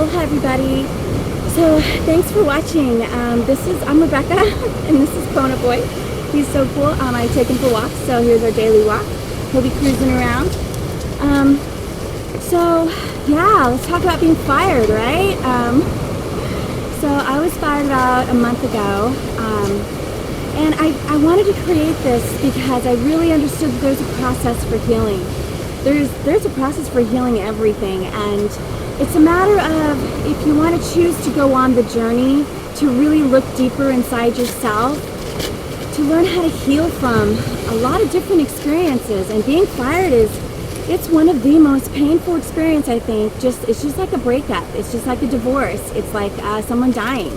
Aloha everybody. So thanks for watching. I'm Rebecca and this is Kona Boy. He's so cool. I take him for walks, so here's our daily walk. He'll be cruising around. So yeah, let's talk about being fired, right? So I was fired about a month ago, and I wanted to create this because I really understood that there's a process for healing. There's a process for healing everything, and it's a matter of if you want to choose to go on the journey to really look deeper inside yourself, to learn how to heal from a lot of different experiences. And being fired it's one of the most painful experience, I think. It's just like a breakup. It's just like a divorce. It's like someone dying,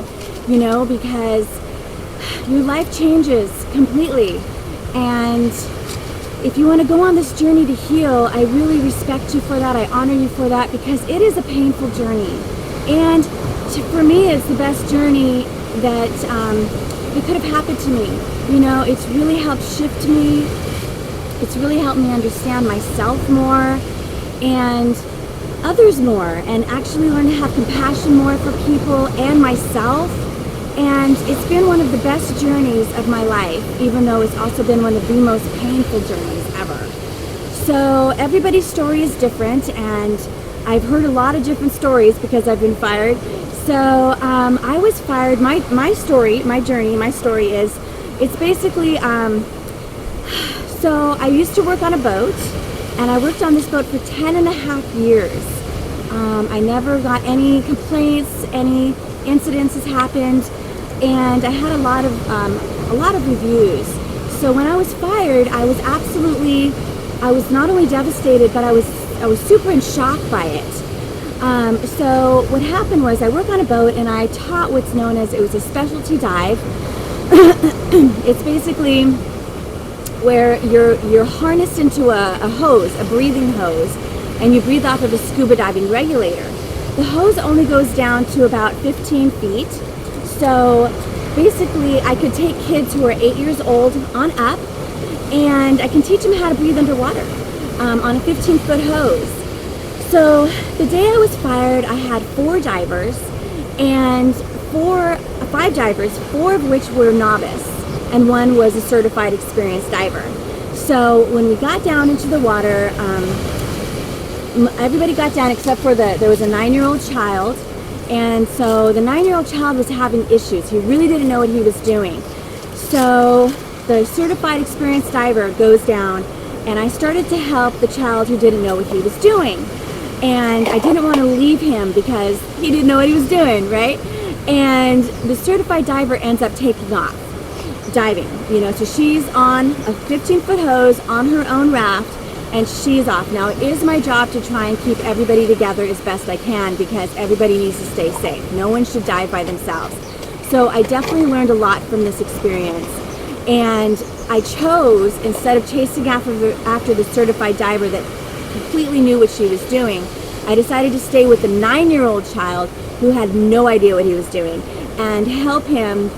because your life changes completely. And if you want to go on this journey to heal, I really respect you for that. I honor you for that, because it is a painful journey. And for me, it's the best journey that it could have happened to me. It's really helped shift me. It's really helped me understand myself more and others more, and actually learn to have compassion more for people and myself. And it's been one of the best journeys of my life, even though it's also been one of the most painful journeys ever. So everybody's story is different, and I've heard a lot of different stories because I've been fired. So I was fired. My story is, it's basically, so I used to work on a boat, and I worked on this boat for 10.5 years. I never got any complaints, any incidences happened, and I had a lot of reviews. So when I was fired, I was not only devastated, but I was super in shock by it. So what happened was, I work on a boat and I taught what's known as, it was a specialty dive. It's basically where you're harnessed into a hose, a breathing hose, and you breathe off of a scuba diving regulator. The hose only goes down to about 15 feet. So basically I could take kids who are 8 years old on up, and I can teach them how to breathe underwater on a 15-foot hose. So the day I was fired, I had 4 divers, and 5 divers, 4 of which were novice, and 1 was a certified experienced diver. So when we got down into the water, everybody got down except for there was a 9-year-old child. And so the 9-year-old child was having issues. He really didn't know what he was doing. So the certified experienced diver goes down, and I started to help the child who didn't know what he was doing. And I didn't want to leave him because he didn't know what he was doing, right? And the certified diver ends up taking off, diving. So she's on a 15-foot hose on her own raft, and she's off. Now, it is my job to try and keep everybody together as best I can, because everybody needs to stay safe. No one should dive by themselves. So I definitely learned a lot from this experience. And I chose, instead of chasing after the certified diver that completely knew what she was doing, I decided to stay with the 9-year-old child who had no idea what he was doing and help him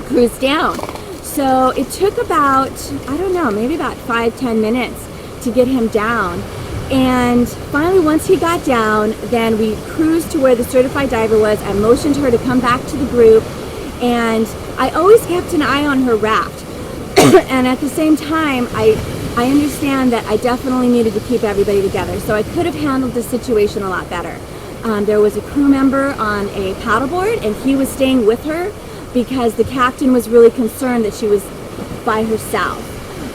cruise down. So it took about, I don't know, maybe about 5-10 minutes to get him down. And finally, once he got down, then we cruised to where the certified diver was. I motioned her to come back to the group, and I always kept an eye on her raft. And at the same time, I understand that I definitely needed to keep everybody together, so I could have handled the situation a lot better. There was a crew member on a paddleboard, and he was staying with her because the captain was really concerned that she was by herself.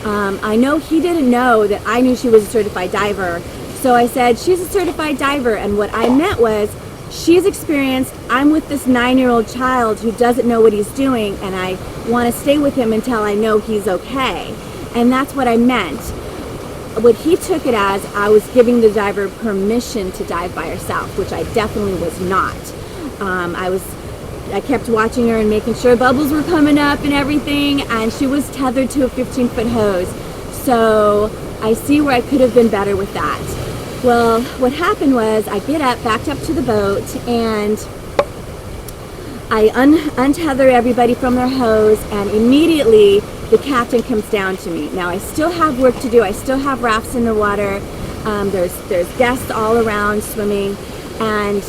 I know he didn't know that I knew she was a certified diver, so I said, she's a certified diver, and what I meant was, she's experienced, I'm with this 9-year-old child who doesn't know what he's doing, and I want to stay with him until I know he's okay. And that's what I meant. What he took it as, I was giving the diver permission to dive by herself, which I definitely was not. I kept watching her and making sure bubbles were coming up and everything, and she was tethered to a 15-foot hose. So I see where I could have been better with that. Well, what happened was, I get up, backed up to the boat, and I untether everybody from their hose, and immediately the captain comes down to me. Now I still have work to do. I still have rafts in the water. There's guests all around swimming, and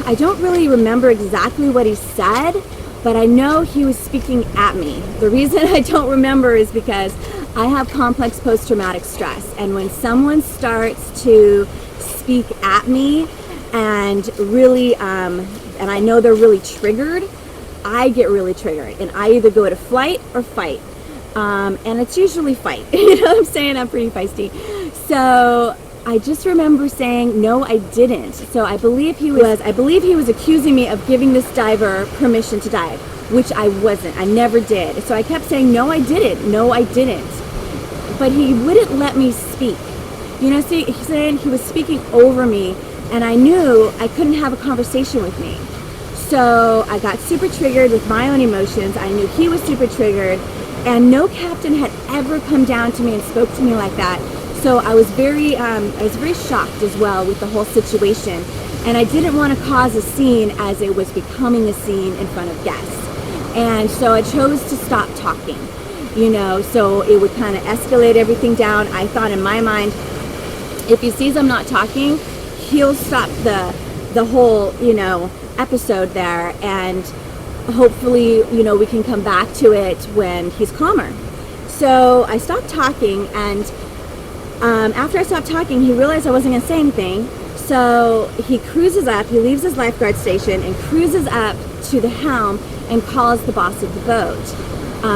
I don't really remember exactly what he said, but I know he was speaking at me. The reason I don't remember is because I have complex post-traumatic stress, and when someone starts to speak at me and really, and I know they're really triggered, I get really triggered, and I either go to flight or fight, and it's usually fight. You know what I'm saying? I'm pretty feisty. So I just remember saying, no, I didn't. So I believe he was accusing me of giving this diver permission to dive, which I wasn't. I never did. So I kept saying, no, I didn't. No, I didn't. But he wouldn't let me speak. You know, see, he's saying he was speaking over me, and I knew I couldn't have a conversation with me. So I got super triggered with my own emotions. I knew he was super triggered, and no captain had ever come down to me and spoke to me like that. So I was very shocked as well with the whole situation, and I didn't want to cause a scene as it was becoming a scene in front of guests. And so I chose to stop talking, you know, so it would kind of escalate everything down. I thought in my mind, if he sees I'm not talking, he'll stop the whole, you know, episode there, and hopefully, you know, we can come back to it when he's calmer. So I stopped talking, and after I stopped talking, he realized I wasn't going to say anything. So he cruises up, he leaves his lifeguard station and cruises up to the helm and calls the boss of the boat.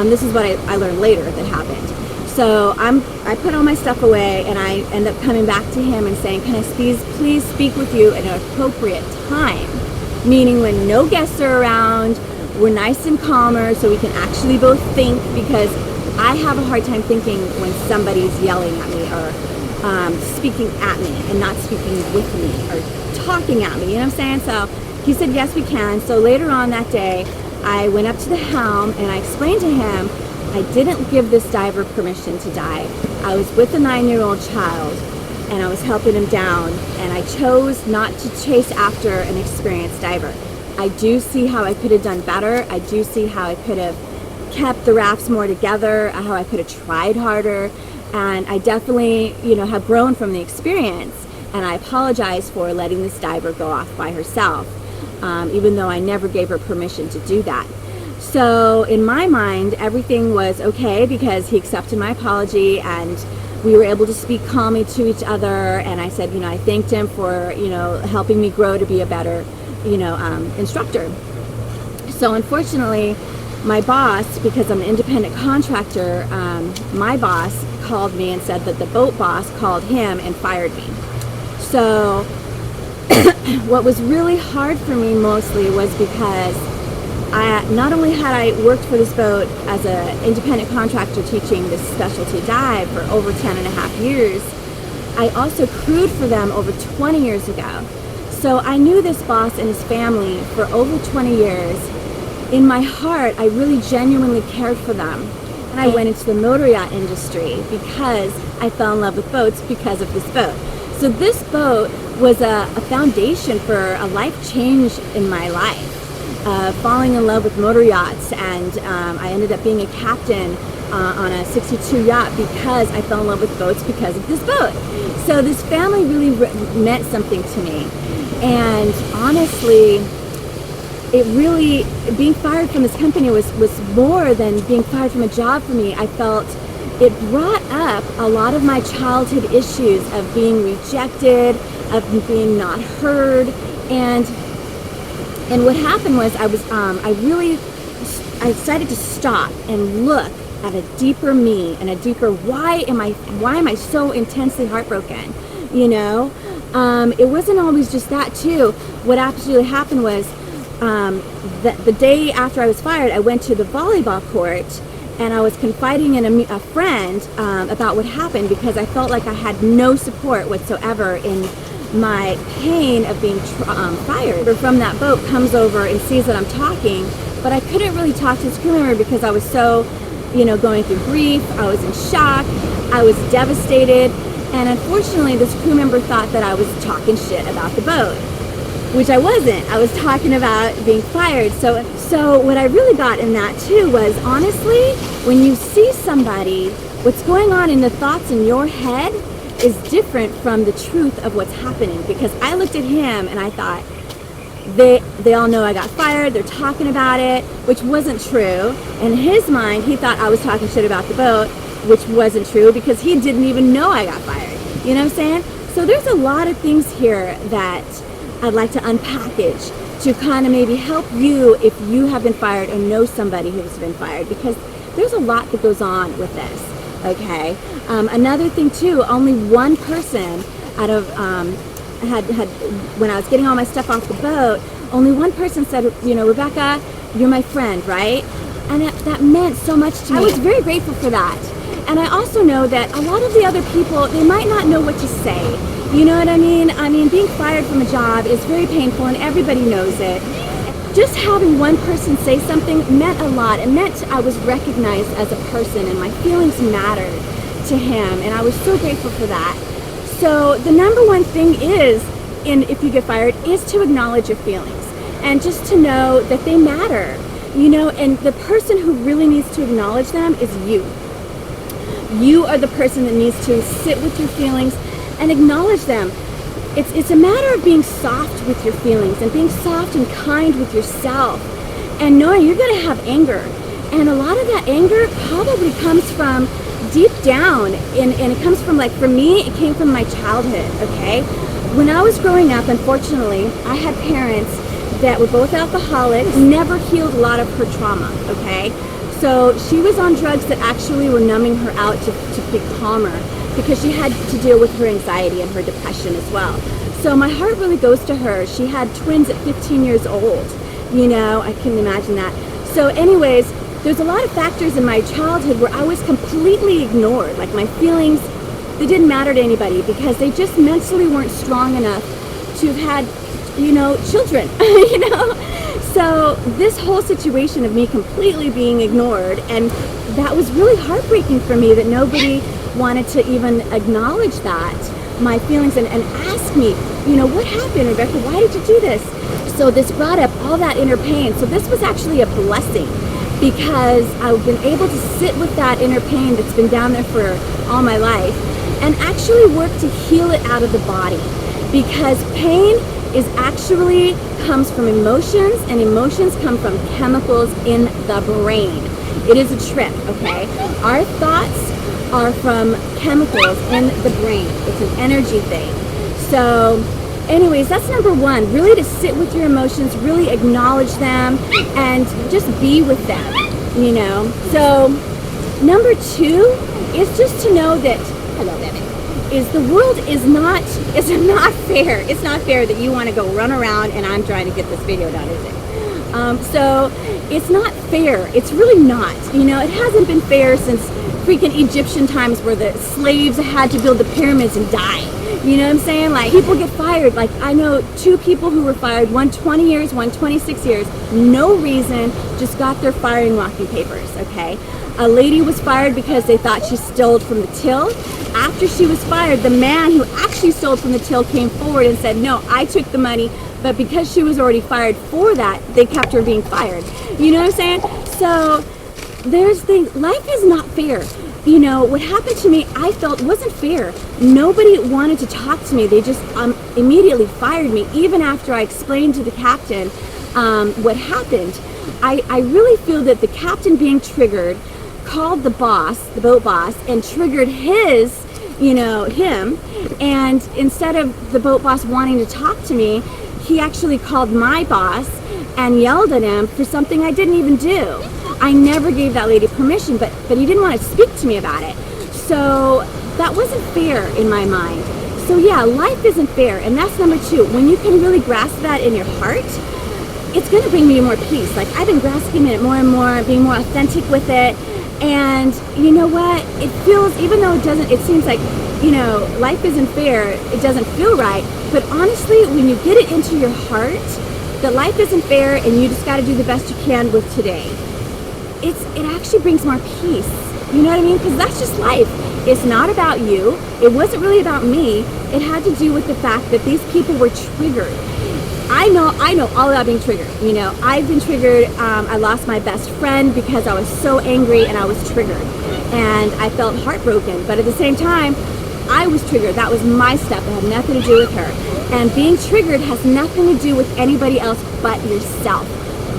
This is what I learned later that happened. So I put all my stuff away, and I end up coming back to him and saying, can I please speak with you at an appropriate time? Meaning when no guests are around, we're nice and calmer so we can actually both think, because I have a hard time thinking when somebody's yelling at me or speaking at me and not speaking with me or talking at me, you know what I'm saying? So he said, yes, we can. So later on that day, I went up to the helm and I explained to him I didn't give this diver permission to dive. I was with a 9-year-old child and I was helping him down, and I chose not to chase after an experienced diver. I do see how I could have done better. I do see how I could have kept the rafts more together, how I could have tried harder, and I definitely, you know, have grown from the experience, and I apologize for letting this diver go off by herself, even though I never gave her permission to do that. So in my mind, everything was okay because he accepted my apology, and we were able to speak calmly to each other, and I said, you know, I thanked him for, you know, helping me grow to be a better, you know, instructor. So unfortunately, my boss, because I'm an independent contractor, my boss called me and said that the boat boss called him and fired me. So what was really hard for me mostly was because not only had I worked for this boat as an independent contractor teaching this specialty dive for over 10.5 years, I also crewed for them over 20 years ago. So I knew this boss and his family for over 20 years. In my heart, I really genuinely cared for them. And I went into the motor yacht industry because I fell in love with boats because of this boat. So this boat was a foundation for a life change in my life. Falling in love with motor yachts, and I ended up being a captain on a 62 yacht because I fell in love with boats because of this boat. So this family really meant something to me, and honestly, it really, being fired from this company was more than being fired from a job for me. I felt it brought up a lot of my childhood issues of being rejected, of being not heard, and what happened was I decided to stop and look at a deeper me and a deeper why am I so intensely heartbroken, you know? It wasn't always just that too. What actually happened was the day after I was fired, I went to the volleyball court and I was confiding in a friend about what happened because I felt like I had no support whatsoever in my pain of being fired. From that boat comes over and sees that I'm talking, but I couldn't really talk to this crew member because I was so, you know, going through grief. I was in shock. I was devastated, and unfortunately, this crew member thought that I was talking shit about the boat, which I wasn't. I was talking about being fired. So what I really got in that too was, honestly, when you see somebody, what's going on in the thoughts in your head is different from the truth of what's happening, because I looked at him and I thought, they all know I got fired. They're talking about it, which wasn't true. In his mind, he thought I was talking shit about the boat, which wasn't true because he didn't even know I got fired. You know what I'm saying? So there's a lot of things here that I'd like to unpackage to kind of maybe help you if you have been fired or know somebody who's been fired, because there's a lot that goes on with this, okay? Another thing too, only one person out of, when I was getting all my stuff off the boat, only one person said, you know, Rebecca, you're my friend, right? And that meant so much to me. I was very grateful for that. And I also know that a lot of the other people, they might not know what to say. You know what I mean? I mean, being fired from a job is very painful and everybody knows it. Just having one person say something meant a lot. It meant I was recognized as a person and my feelings mattered to him. And I was so grateful for that. So the number one thing is, if you get fired, is to acknowledge your feelings and just to know that they matter. You know, and the person who really needs to acknowledge them is you. You are the person that needs to sit with your feelings and acknowledge them. It's a matter of being soft with your feelings and being soft and kind with yourself and knowing you're going to have anger. And a lot of that anger probably comes from deep down, and it comes from, like, for me, it came from my childhood, okay? When I was growing up, unfortunately, I had parents that were both alcoholics, never healed a lot of her trauma, okay? So she was on drugs that actually were numbing her out to be calmer, because she had to deal with her anxiety and her depression as well. So my heart really goes to her. She had twins at 15 years old. You know, I couldn't imagine that. So anyways, there's a lot of factors in my childhood where I was completely ignored. Like, my feelings, they didn't matter to anybody because they just mentally weren't strong enough to have had, you know, children, you know? So this whole situation of me completely being ignored, and that was really heartbreaking for me that nobody wanted to even acknowledge that, my feelings, and ask me, you know, what happened, Rebecca? Why did you do this? So this brought up all that inner pain. So this was actually a blessing because I've been able to sit with that inner pain that's been down there for all my life and actually work to heal it out of the body, because pain is actually comes from emotions, and emotions come from chemicals in the brain. It is a trip, okay? Our thoughts are from chemicals in the brain. It's an energy thing. So anyways, that's number one, really to sit with your emotions, really acknowledge them, and just be with them, you know? So number two is just to know that, hello, baby, is the world is not fair. It's not fair that you want to go run around and I'm trying to get this video done, is it? So it's not fair. It's really not. You know, it hasn't been fair since freaking Egyptian times where the slaves had to build the pyramids and die. You know what I'm saying? Like, people get fired. Like, I know two people who were fired, one 20 years, one 26 years, no reason, just got their firing walking papers, okay? A lady was fired because they thought she stole from the till. After she was fired, the man who actually stole from the till came forward and said, no, I took the money, but because she was already fired for that, they kept her being fired. You know what I'm saying? So there's things, life is not fair. You know, what happened to me, I felt wasn't fair. Nobody wanted to talk to me. They just immediately fired me, even after I explained to the captain what happened. I really feel that the captain being triggered called the boss, the boat boss, and triggered his, you know, him. And instead of the boat boss wanting to talk to me, he actually called my boss and yelled at him for something I didn't even do. I never gave that lady permission, but he didn't want to speak to me about it. So that wasn't fair in my mind. So yeah, life isn't fair, and that's number two. When you can really grasp that in your heart, it's going to bring me more peace. Like, I've been grasping it more and more, being more authentic with it. And you know what? It feels, even though it seems like, you know, life isn't fair, it doesn't feel right. But honestly, when you get it into your heart that life isn't fair and you just got to do the best you can with today, it actually brings more peace. You know what I mean? Because that's just life. It's not about you. It wasn't really about me. It had to do with the fact that these people were triggered. I know all about being triggered. You know, I've been triggered. I lost my best friend because I was so angry and I was triggered. And I felt heartbroken. But at the same time, I was triggered. That was my stuff. It had nothing to do with her. And being triggered has nothing to do with anybody else but yourself.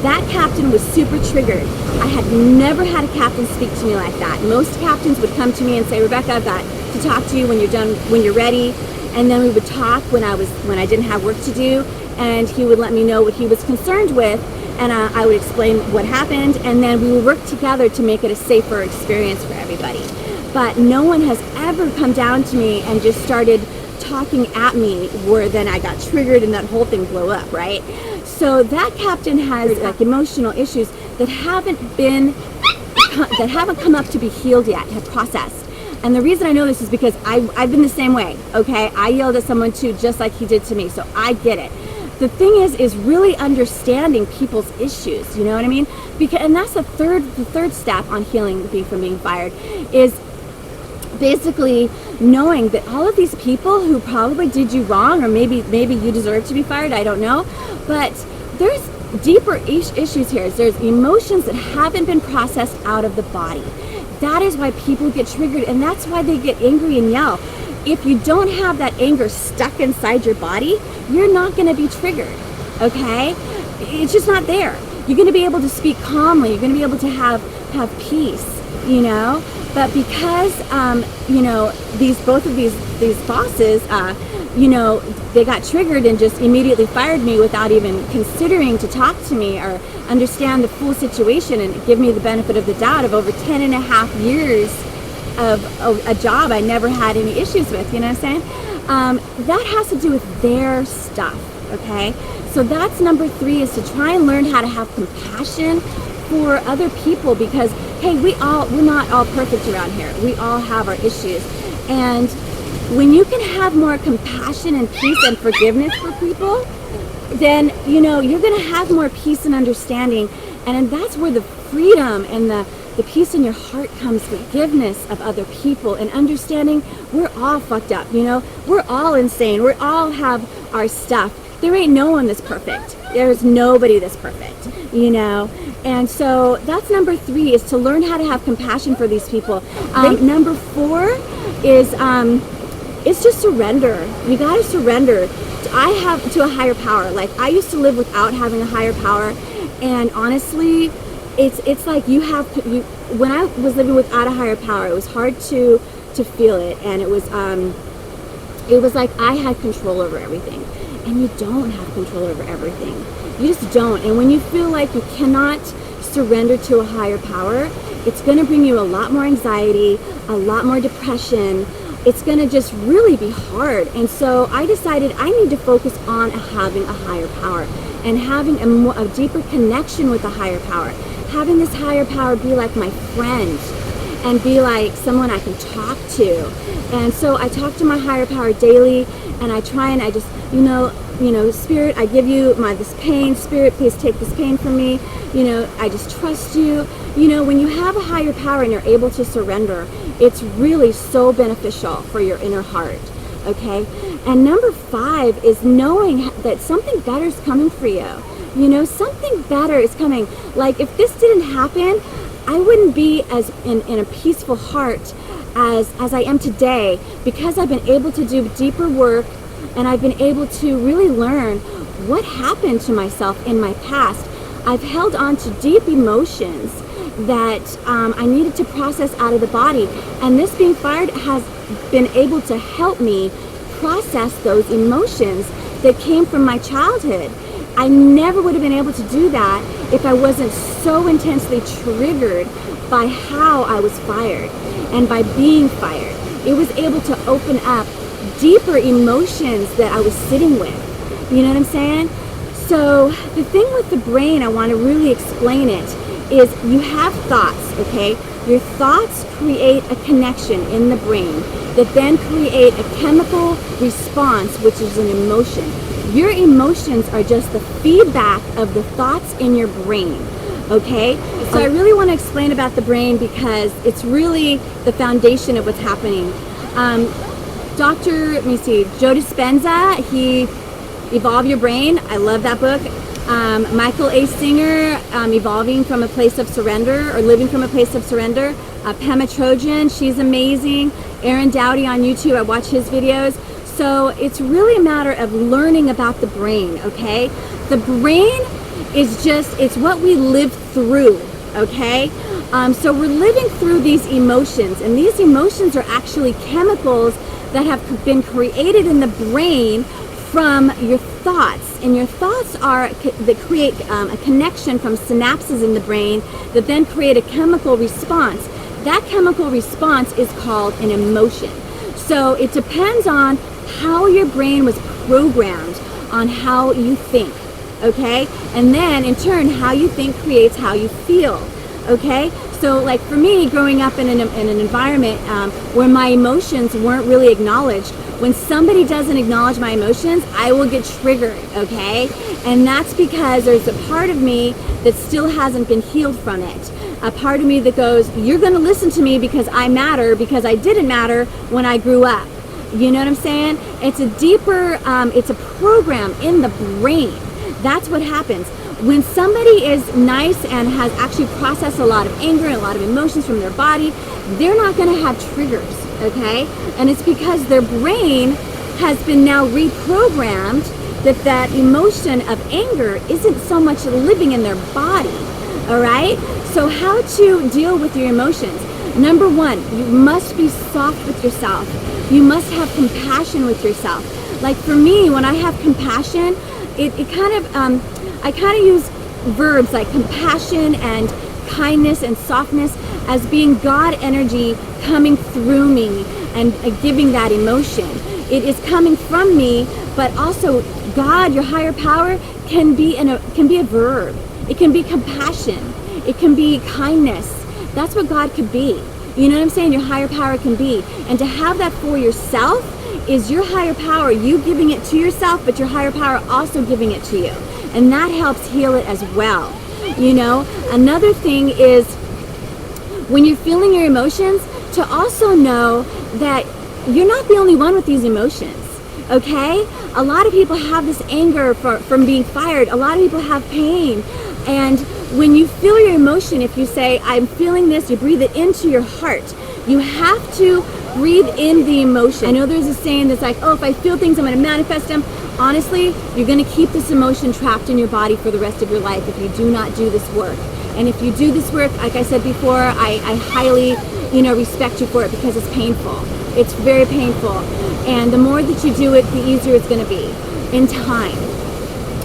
That captain was super triggered. I had never had a captain speak to me like that. Most captains would come to me and say, Rebecca, I've got to talk to you when you're done, when you're ready. And then we would talk when I didn't have work to do, and he would let me know what he was concerned with, and I would explain what happened, and then we would work together to make it a safer experience for everybody. But no one has ever come down to me and just started talking at me where then I got triggered and that whole thing blew up, right? So that captain has like emotional issues that haven't come up to be healed yet, have processed. And the reason I know this is because I've been the same way, okay? I yelled at someone too, just like he did to me, so I get it. The thing is really understanding people's issues, you know what I mean? And that's the third step on healing from being fired, is basically knowing that all of these people who probably did you wrong, or maybe you deserve to be fired, I don't know, but there's deeper issues here. There's emotions that haven't been processed out of the body. That is why people get triggered, and that's why they get angry and yell. If you don't have that anger stuck inside your body, you're not going to be triggered, okay? It's just not there. You're going to be able to speak calmly. You're going to be able to have peace, you know? But because, you know, both of these bosses, you know, they got triggered and just immediately fired me without even considering to talk to me or understand the full situation and give me the benefit of the doubt of over 10 and a half years of a job I never had any issues with, you know what I'm saying? That has to do with their stuff, okay? So that's number 3, is to try and learn how to have compassion for other people, because, hey, we're not all perfect around here. We all have our issues. And when you can have more compassion and peace and forgiveness for people, then, you know, you're going to have more peace and understanding. And that's where the freedom and the peace in your heart comes, forgiveness of other people and understanding we're all fucked up, you know, we're all insane, we all have our stuff. There ain't no one that's perfect. There's nobody that's perfect, you know. And so that's number 3, is to learn how to have compassion for these people. Number 4 is just surrender. You got to surrender. To a higher power. Like, I used to live without having a higher power, and honestly, it's like when I was living without a higher power, it was hard to feel it, and it was like I had control over everything, and you don't have control over everything. You just don't. And when you feel like you cannot surrender to a higher power, it's going to bring you a lot more anxiety, a lot more depression. It's going to just really be hard. And so I decided I need to focus on having a higher power and having a deeper connection with a higher power. Having this higher power be like my friend and be like someone I can talk to. And so I talk to my higher power daily, and I try and I just, you know, Spirit, I give you this pain. Spirit, please take this pain from me. You know, I just trust you. You know, when you have a higher power and you're able to surrender, it's really so beneficial for your inner heart, okay? And number 5 is knowing that something better is coming for you. You know, something better is coming. Like, if this didn't happen, I wouldn't be as in a peaceful heart as I am today, because I've been able to do deeper work, and I've been able to really learn what happened to myself in my past. I've held on to deep emotions that I needed to process out of the body, and this being fired has been able to help me process those emotions that came from my childhood. I never would have been able to do that if I wasn't so intensely triggered by how I was fired and by being fired. It was able to open up deeper emotions that I was sitting with. You know what I'm saying? So the thing with the brain, I want to really explain it, is you have thoughts, okay? Your thoughts create a connection in the brain that then create a chemical response, which is an emotion. Your emotions are just the feedback of the thoughts in your brain, okay? So I really want to explain about the brain because it's really the foundation of what's happening. Joe Dispenza, he Evolve Your Brain. I love that book. Michael A. Singer, Evolving from a Place of Surrender, or Living from a Place of Surrender. Pema Chodron, she's amazing. Aaron Dowdy on YouTube. I watch his videos. So it's really a matter of learning about the brain, okay? The brain is just, it's what we live through, okay? So we're living through these emotions, and these emotions are actually chemicals that have been created in the brain from your thoughts. And your thoughts are, that create a connection from synapses in the brain that then create a chemical response. That chemical response is called an emotion. So it depends on how your brain was programmed on how you think, okay? And then in turn, how you think creates how you feel, okay? So like for me, growing up in an environment where my emotions weren't really acknowledged, when somebody doesn't acknowledge my emotions, I will get triggered, okay? And that's because there's a part of me that still hasn't been healed from it. A part of me that goes, you're gonna listen to me because I matter, because I didn't matter when I grew up. You know what I'm saying? It's a deeper, it's a program in the brain. That's what happens. When somebody is nice and has actually processed a lot of anger and a lot of emotions from their body, they're not going to have triggers, okay? And it's because their brain has been now reprogrammed that emotion of anger isn't so much living in their body, all right? So how to deal with your emotions? Number one, you must be soft with yourself. You must have compassion with yourself. Like for me, when I have compassion, I kind of use verbs like compassion and kindness and softness as being God energy coming through me and giving that emotion. It is coming from me, but also God, your higher power, can be a verb. It can be compassion. It can be kindness. That's what God could be. You know what I'm saying? Your higher power can be. And to have that for yourself is your higher power, you giving it to yourself, but your higher power also giving it to you. And that helps heal it as well. You know, another thing is when you're feeling your emotions, to also know that you're not the only one with these emotions, okay? A lot of people have this anger from being fired. A lot of people have pain. And when you feel your emotion, if you say, I'm feeling this, you breathe it into your heart. You have to breathe in the emotion. I know there's a saying that's like, oh, if I feel things, I'm going to manifest them. Honestly, you're going to keep this emotion trapped in your body for the rest of your life if you do not do this work. And if you do this work, like I said before, I highly, respect you for it because it's painful. It's very painful. And the more that you do it, the easier it's going to be in time.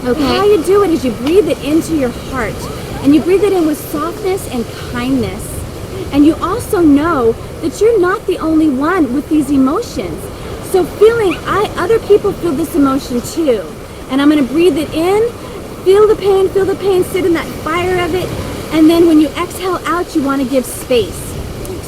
Okay? How you do it is you breathe it into your heart. And you breathe it in with softness and kindness. And you also know that you're not the only one with these emotions. So other people feel this emotion too. And I'm going to breathe it in, feel the pain, sit in that fire of it. And then when you exhale out, you want to give space.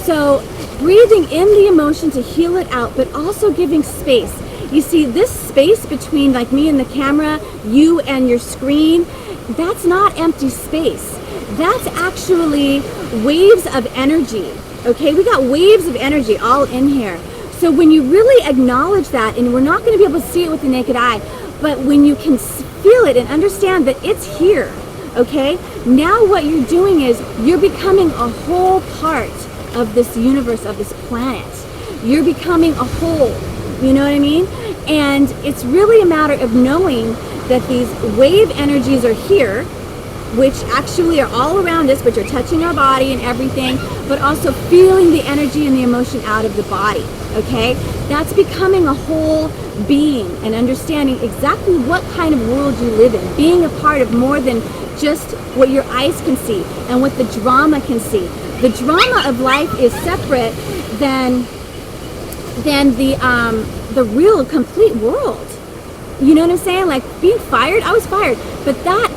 So breathing in the emotion to heal it out, but also giving space. You see, this space between like me and the camera, you and your screen, that's not empty space. That's actually waves of energy, okay? We got waves of energy all in here. So when you really acknowledge that, and we're not going to be able to see it with the naked eye, but when you can feel it and understand that it's here, okay? Now what you're doing is you're becoming a whole part of this universe, of this planet. You're becoming a whole, you know what I mean? And it's really a matter of knowing that these wave energies are here, which actually are all around us, which are touching our body and everything, but also feeling the energy and the emotion out of the body, okay? That's becoming a whole being and understanding exactly what kind of world you live in, being a part of more than just what your eyes can see and what the drama can see. The drama of life is separate than the real complete world. You know what I'm saying? Like being fired, I was fired, but that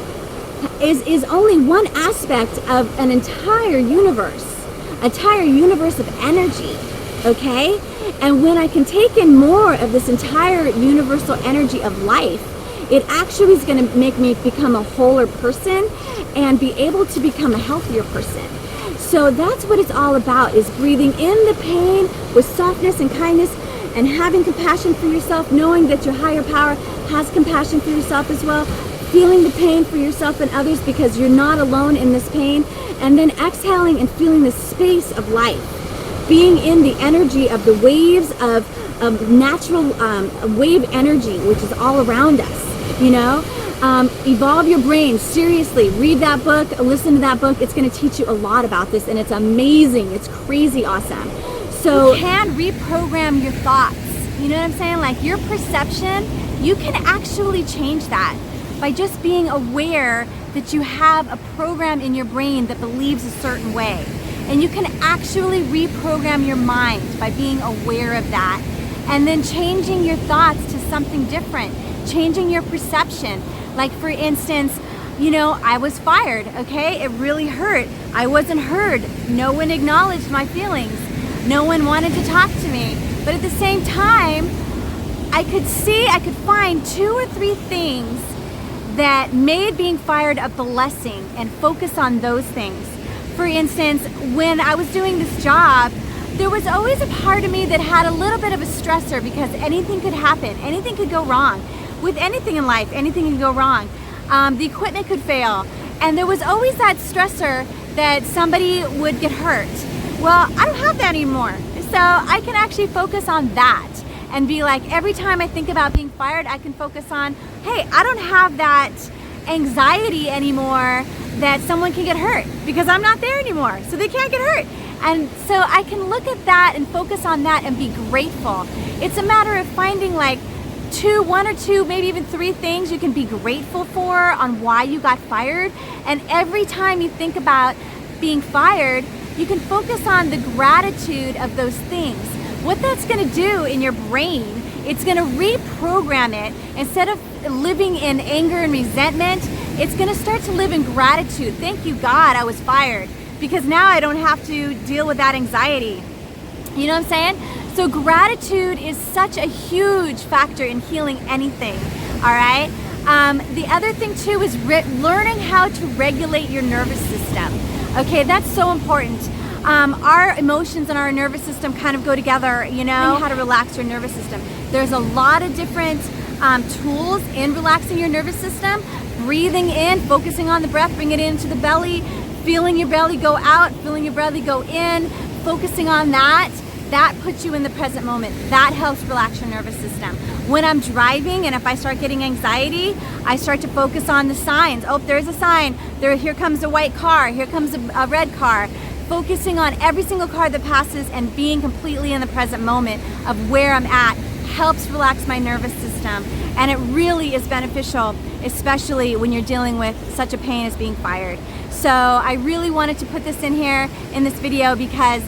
is only one aspect of an entire universe of energy, okay? And when I can take in more of this entire universal energy of life, it actually is going to make me become a wholer person and be able to become a healthier person. So that's what it's all about, is breathing in the pain with softness and kindness and having compassion for yourself, knowing that your higher power has compassion for yourself as well, feeling the pain for yourself and others because you're not alone in this pain, and then exhaling and feeling the space of life. being in the energy of the waves of natural wave energy, which is all around us, you know. Evolve your brain. Seriously, read that book, listen to that book. It's going to teach you a lot about this, and it's amazing. It's crazy awesome. So you can reprogram your thoughts. You know what I'm saying? Like your perception, you can actually change that by just being aware that you have a program in your brain that believes a certain way. And you can actually reprogram your mind by being aware of that. And then changing your thoughts to something different, changing your perception. Like for instance, you know, I was fired, okay? It really hurt. I wasn't heard. No one acknowledged my feelings. No one wanted to talk to me. But at the same time, I could find 2 or 3 things that made being fired a blessing and focus on those things. For instance, when I was doing this job, there was always a part of me that had a little bit of a stressor because anything could happen, anything could go wrong. With anything in life, anything can go wrong. The equipment could fail. And there was always that stressor that somebody would get hurt. Well, I don't have that anymore. So I can actually focus on that and be like, every time I think about being fired, I can focus on, hey, I don't have that anxiety anymore that someone can get hurt because I'm not there anymore. So they can't get hurt. And so I can look at that and focus on that and be grateful. It's a matter of finding like 1 or 2, maybe even 3 things you can be grateful for on why you got fired. And every time you think about being fired, you can focus on the gratitude of those things. What that's going to do in your brain, it's going to reprogram it. Instead of living in anger and resentment, it's going to start to live in gratitude. Thank you, God, I was fired, because now I don't have to deal with that anxiety. You know what I'm saying? So gratitude is such a huge factor in healing anything, all right? The other thing too is learning how to regulate your nervous system. Okay, that's so important. Our emotions and our nervous system kind of go together, you know, how to relax your nervous system. There's a lot of different tools in relaxing your nervous system. Breathing in, focusing on the breath, bring it into the belly, feeling your belly go out, feeling your belly go in, focusing on that. That puts you in the present moment. That helps relax your nervous system. When I'm driving and if I start getting anxiety, I start to focus on the signs. Oh, there's a sign. Here comes a white car. Here comes a red car. Focusing on every single car that passes and being completely in the present moment of where I'm at helps relax my nervous system. And it really is beneficial, especially when you're dealing with such a pain as being fired. So I really wanted to put this in here in this video because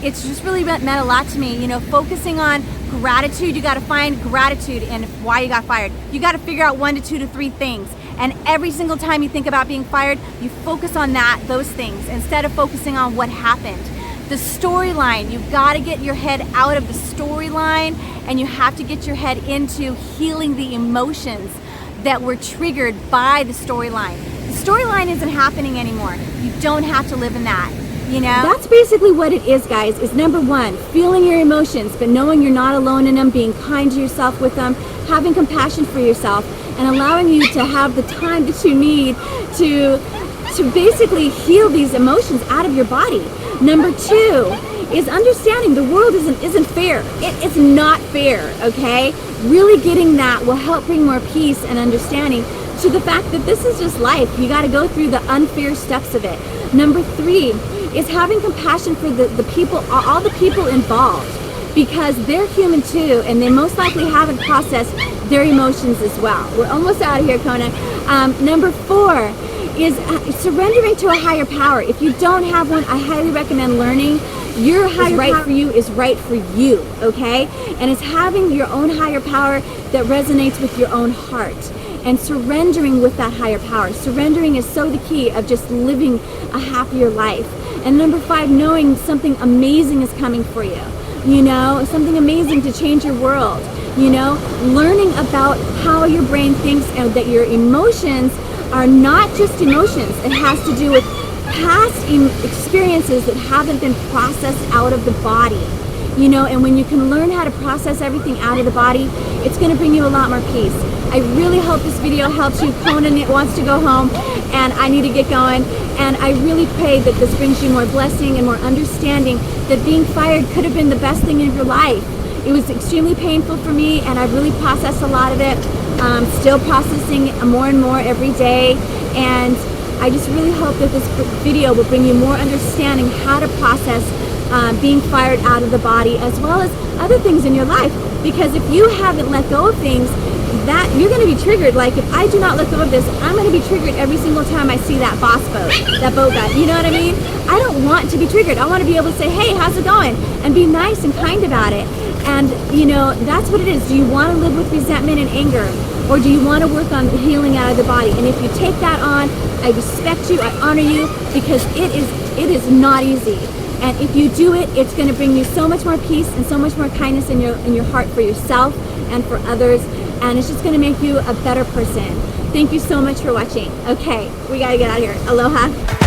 it's just really meant a lot to me. You know, focusing on gratitude, you got to find gratitude in why you got fired. You got to figure out 1 to 2 to 3 things. And every single time you think about being fired, you focus on those things instead of focusing on what happened. The storyline, you've got to get your head out of the storyline and you have to get your head into healing the emotions that were triggered by the storyline. The storyline isn't happening anymore. You don't have to live in that. You know? That's basically what it is, guys, is number 1, feeling your emotions, but knowing you're not alone in them, being kind to yourself with them, having compassion for yourself, and allowing you to have the time that you need to basically heal these emotions out of your body. Number 2 is understanding the world isn't fair. It's not fair, okay? Really getting that will help bring more peace and understanding to the fact that this is just life. You got to go through the unfair steps of it. Number 3 is having compassion for the people, all the people involved, because they're human too, and they most likely haven't processed their emotions as well. We're almost out of here, Kona. Number 4 is surrendering to a higher power. If you don't have one, I highly recommend learning. Your higher power for you is right for you, okay? And it's having your own higher power that resonates with your own heart. And surrendering with that higher power. Surrendering is so the key of just living a happier life. And number 5, knowing something amazing is coming for you. You know, something amazing to change your world. You know, learning about how your brain thinks and that your emotions are not just emotions. It has to do with past experiences that haven't been processed out of the body. you know, and when you can learn how to process everything out of the body, it's going to bring you a lot more peace. I really hope this video helps you. Conan wants to go home, and I need to get going. And I really pray that this brings you more blessing and more understanding that being fired could have been the best thing in your life. It was extremely painful for me, and I've really processed a lot of it. Still processing more and more every day. And I just really hope that this video will bring you more understanding how to process being fired out of the body, as well as other things in your life. Because if you haven't let go of things, that you're going to be triggered. Like if I do not let go of this, I'm going to be triggered every single time I see that boss boat, that boat guy. You know what I mean? I don't want to be triggered. I want to be able to say, hey, how's it going? And be nice and kind about it. And you know, that's what it is. Do you want to live with resentment and anger? Or do you want to work on the healing out of the body? And if you take that on, I respect you, I honor you, because it is not easy. And if you do it, it's going to bring you so much more peace and so much more kindness in your heart for yourself and for others. And it's just going to make you a better person. Thank you so much for watching. Okay, we got to get out of here. Aloha.